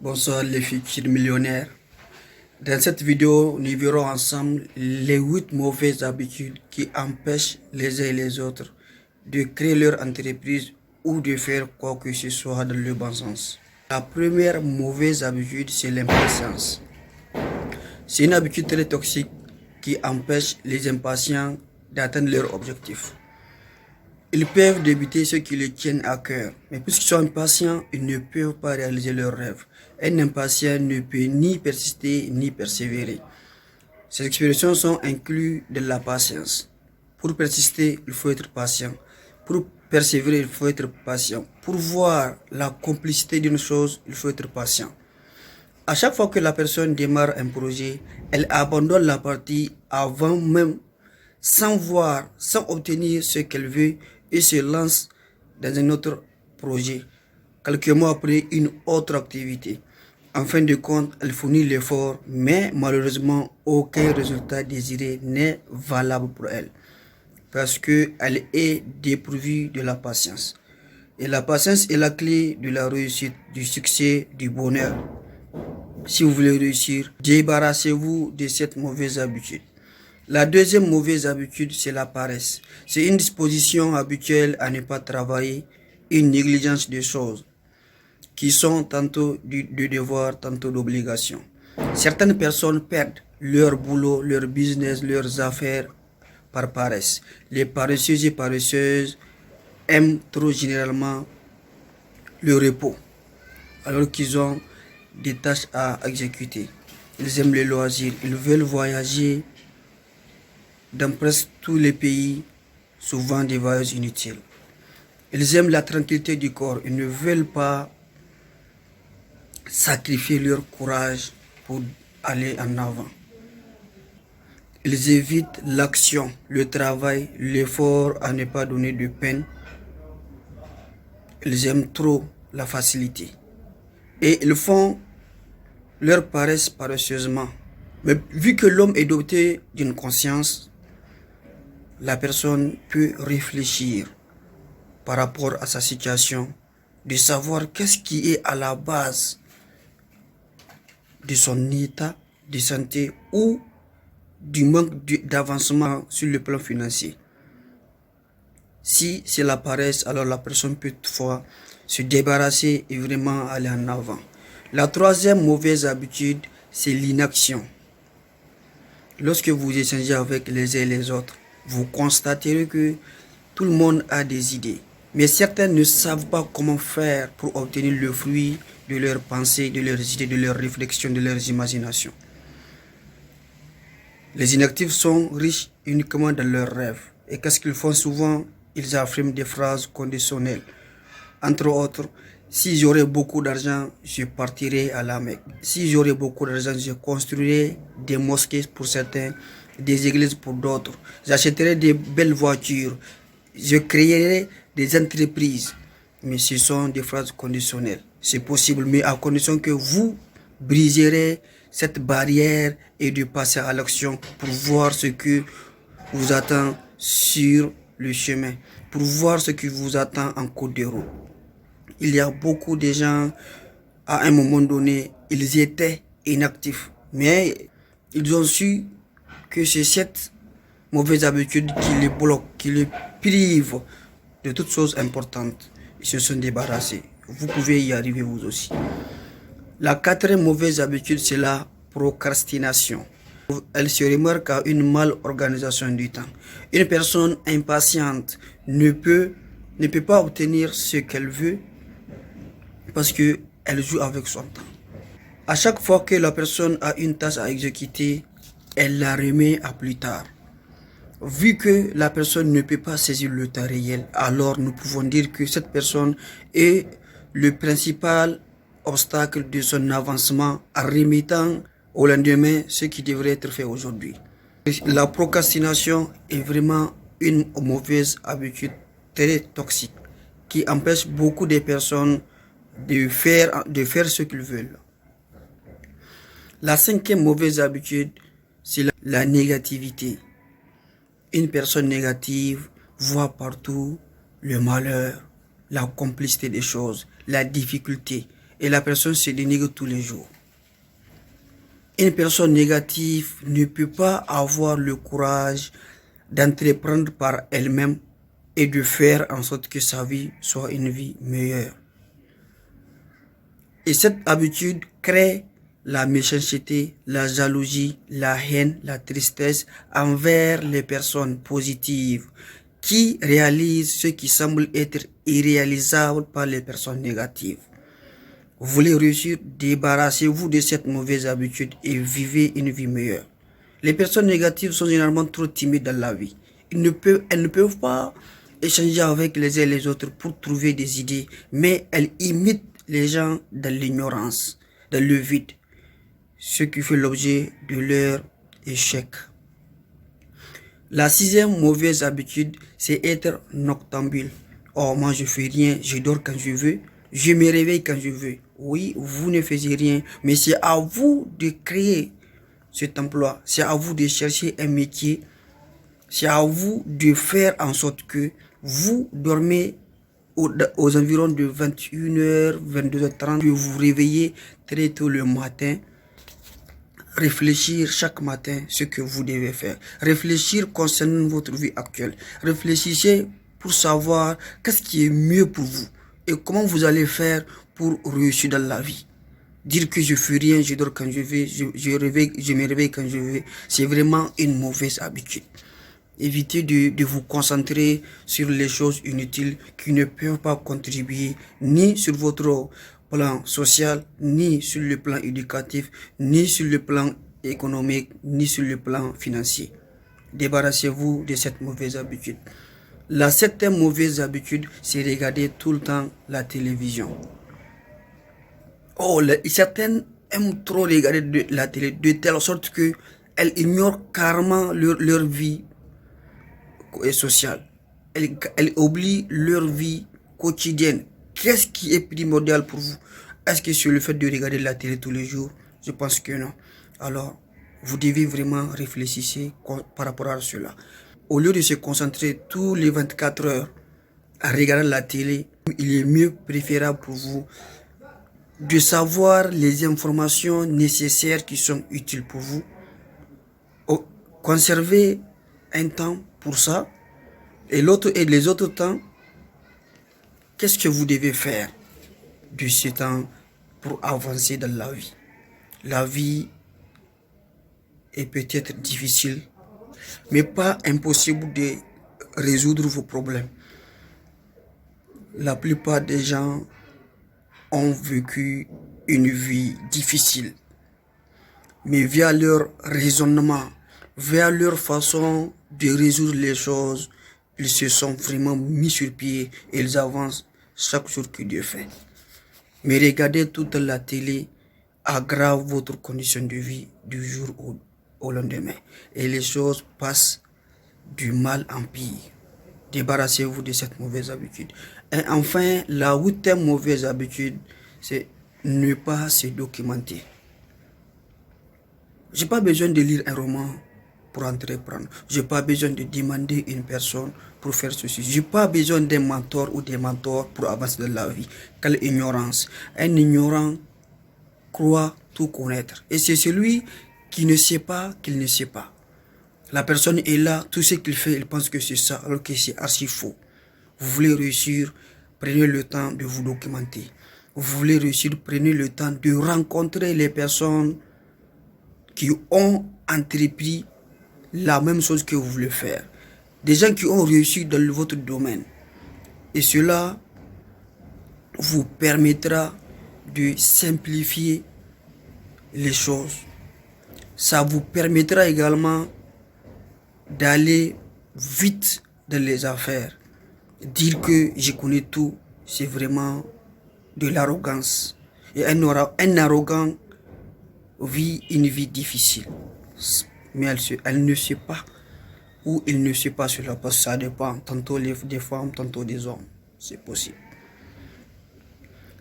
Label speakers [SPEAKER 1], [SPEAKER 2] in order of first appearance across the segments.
[SPEAKER 1] Bonsoir les futurs millionnaires. Dans cette vidéo, nous verrons ensemble les 8 mauvaises habitudes qui empêchent les uns et les autres de créer leur entreprise ou de faire quoi que ce soit dans le bon sens. La première mauvaise habitude, c'est l'impatience. C'est une habitude très toxique qui empêche les impatients d'atteindre leurs objectifs. Ils peuvent débuter ce qui les tiennent à cœur, mais puisqu'ils sont impatients, ils ne peuvent pas réaliser leurs rêves. Un impatient ne peut ni persister ni persévérer. Ces expressions sont incluses de la patience. Pour persister, il faut être patient. Pour persévérer, il faut être patient. Pour voir la complicité d'une chose, il faut être patient. À chaque fois que la personne démarre un projet, elle abandonne la partie avant même, sans voir, sans obtenir ce qu'elle veut, et se lance dans un autre projet. Quelques mois après, une autre activité. En fin de compte, elle fournit l'effort, mais malheureusement, aucun résultat désiré n'est valable pour elle. Parce qu'elle est dépourvue de la patience. Et la patience est la clé de la réussite, du succès, du bonheur. Si vous voulez réussir, débarrassez-vous de cette mauvaise habitude. La deuxième mauvaise habitude, c'est la paresse. C'est une disposition habituelle à ne pas travailler, une négligence des choses qui sont tantôt du devoir, tantôt d'obligation. Certaines personnes perdent leur boulot, leur business, leurs affaires par paresse. Les paresseux et paresseuses aiment trop généralement le repos, alors qu'ils ont des tâches à exécuter. Ils aiment les loisirs, ils veulent voyager dans presque tous les pays, souvent des voyages inutiles. Ils aiment la tranquillité du corps, ils ne veulent pas sacrifier leur courage pour aller en avant. Ils évitent l'action, le travail, l'effort à ne pas donner de peine. Ils aiment trop la facilité. Et ils font leur paresse paresseusement. Mais vu que l'homme est doté d'une conscience, la personne peut réfléchir par rapport à sa situation, de savoir qu'est-ce qui est à la base de son état de santé ou du manque d'avancement sur le plan financier. Si c'est la paresse, alors la personne peut toutefois se débarrasser et vraiment aller en avant. La troisième mauvaise habitude, c'est l'inaction. Lorsque vous échangez avec les uns et les autres, vous constaterez que tout le monde a des idées. Mais certains ne savent pas comment faire pour obtenir le fruit de leurs pensées, de leurs idées, de leurs réflexions, de leurs imaginations. Les inactifs sont riches uniquement dans leurs rêves. Et qu'est-ce qu'ils font souvent? Ils affirment des phrases conditionnelles. Entre autres, si j'aurais beaucoup d'argent, je partirai à la Mecque. Si j'aurais beaucoup d'argent, je construirai des mosquées pour certains, des églises pour d'autres. J'achèterai des belles voitures. Je créerai des entreprises. Mais ce sont des phrases conditionnelles. C'est possible, mais à condition que vous briserez cette barrière et de passer à l'action pour voir ce que vous attend sur le chemin, pour voir ce qui vous attend en cours de route. Il y a beaucoup de gens, à un moment donné, ils étaient inactifs, mais ils ont su que c'est cette mauvaise habitude qui les bloque, qui les prive de toutes choses importantes. Ils se sont débarrassés. Vous pouvez y arriver vous aussi. La quatrième mauvaise habitude, c'est la procrastination. Elle se remarque à une mauvaise organisation du temps. Une personne impatiente ne peut pas obtenir ce qu'elle veut parce qu'elle joue avec son temps. À chaque fois que la personne a une tâche à exécuter, elle la remet à plus tard. Vu que la personne ne peut pas saisir le temps réel, alors nous pouvons dire que cette personne est le principal obstacle de son avancement en remettant au lendemain ce qui devrait être fait aujourd'hui. La procrastination est vraiment une mauvaise habitude très toxique qui empêche beaucoup de personnes de faire ce qu'ils veulent. La cinquième mauvaise habitude, c'est la négativité. Une personne négative voit partout le malheur, la complicité des choses, la difficulté. et la personne se dénigre tous les jours. Une personne négative ne peut pas avoir le courage d'entreprendre par elle-même et de faire en sorte que sa vie soit une vie meilleure. Et cette habitude crée la méchanceté, la jalousie, la haine, la tristesse envers les personnes positives qui réalisent ce qui semble être irréalisable par les personnes négatives. Vous voulez réussir, débarrassez-vous de cette mauvaise habitude et vivez une vie meilleure. Les personnes négatives sont généralement trop timides dans la vie. Elles ne peuvent pas échanger avec les uns et les autres pour trouver des idées, mais elles imitent les gens dans l'ignorance, dans le vide, ce qui fait l'objet de leur échec. La sixième mauvaise habitude, c'est être noctambule. Oh, moi je fais rien, je dors quand je veux, je me réveille quand je veux. Oui, vous ne faisiez rien, mais c'est à vous de créer cet emploi. C'est à vous de chercher un métier. C'est à vous de faire en sorte que vous dormez aux environs de 21h, 22h30, que vous vous réveillez très tôt le matin. Réfléchir chaque matin ce que vous devez faire. Réfléchir concernant votre vie actuelle. Réfléchissez pour savoir qu'est-ce qui est mieux pour vous et comment vous allez faire pour réussir dans la vie. Dire que je fais rien, je dors quand je veux, je me réveille quand je veux, c'est vraiment une mauvaise habitude. Évitez de vous concentrer sur les choses inutiles qui ne peuvent pas contribuer ni sur votre plan social, ni sur le plan éducatif, ni sur le plan économique, ni sur le plan financier. Débarrassez-vous de cette mauvaise habitude. La septième mauvaise habitude, c'est regarder tout le temps la télévision. Oh, certaines aiment trop regarder la télé de telle sorte que elles ignorent carrément leur vie sociale. Elles oublient leur vie quotidienne. Qu'est-ce qui est primordial pour vous? Est-ce que c'est le fait de regarder la télé tous les jours? Je pense que non. Alors, vous devez vraiment réfléchir par rapport à cela. Au lieu de se concentrer tous les 24 heures à regarder la télé, il est mieux préférable pour vous de savoir les informations nécessaires qui sont utiles pour vous. Conservez un temps pour ça. Et les autres temps, qu'est-ce que vous devez faire de ce temps pour avancer dans la vie? La vie est peut-être difficile, mais pas impossible de résoudre vos problèmes. La plupart des gens ont vécu une vie difficile, mais via leur raisonnement, via leur façon de résoudre les choses, ils se sont vraiment mis sur pied et ils avancent chaque jour que Dieu fait. Mais regarder toute la télé aggrave votre condition de vie du jour au lendemain. Et les choses passent du mal en pire. Débarrassez-vous de cette mauvaise habitude. Et enfin, la huitième mauvaise habitude, c'est ne pas se documenter. J'ai pas besoin de lire un roman pour entreprendre. J'ai pas besoin de demander une personne pour faire ceci. J'ai pas besoin d'un mentor ou des mentors pour avancer dans la vie. Quelle ignorance. Un ignorant croit tout connaître. Et c'est celui qui ne sait pas qu'il ne sait pas. La personne est là, tout ce qu'il fait, il pense que c'est ça, alors que c'est archi faux. Vous voulez réussir, prenez le temps de vous documenter. Vous voulez réussir, prenez le temps de rencontrer les personnes qui ont entrepris la même chose que vous voulez faire. Des gens qui ont réussi dans votre domaine. Et cela vous permettra de simplifier les choses. Ça vous permettra également d'aller vite dans les affaires. Dire que je connais tout, c'est vraiment de l'arrogance. Et un arrogant vit une vie difficile. Mais elle ne sait pas, ou il ne sait pas cela, parce que ça dépend, tantôt des femmes, tantôt des hommes. C'est possible.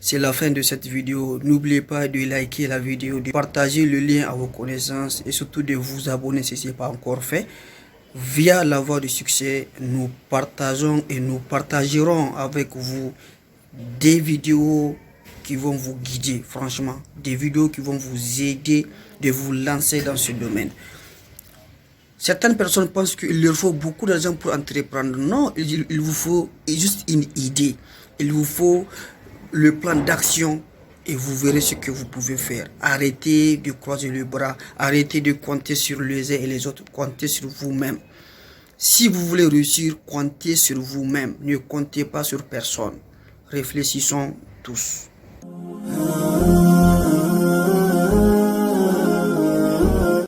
[SPEAKER 1] C'est la fin de cette vidéo. N'oubliez pas de liker la vidéo, de partager le lien à vos connaissances et surtout de vous abonner si ce n'est pas encore fait. Via la voie du succès, nous partageons et nous partagerons avec vous des vidéos qui vont vous guider, franchement. Des vidéos qui vont vous aider de vous lancer dans ce domaine. Certaines personnes pensent qu'il leur faut beaucoup d'argent pour entreprendre. Non, il vous faut juste une idée. Il vous faut le plan d'action et vous verrez ce que vous pouvez faire. Arrêtez de croiser les bras. Arrêtez de compter sur les uns et les autres. Comptez sur vous-même. Si vous voulez réussir, comptez sur vous-même. Ne comptez pas sur personne. Réfléchissons tous.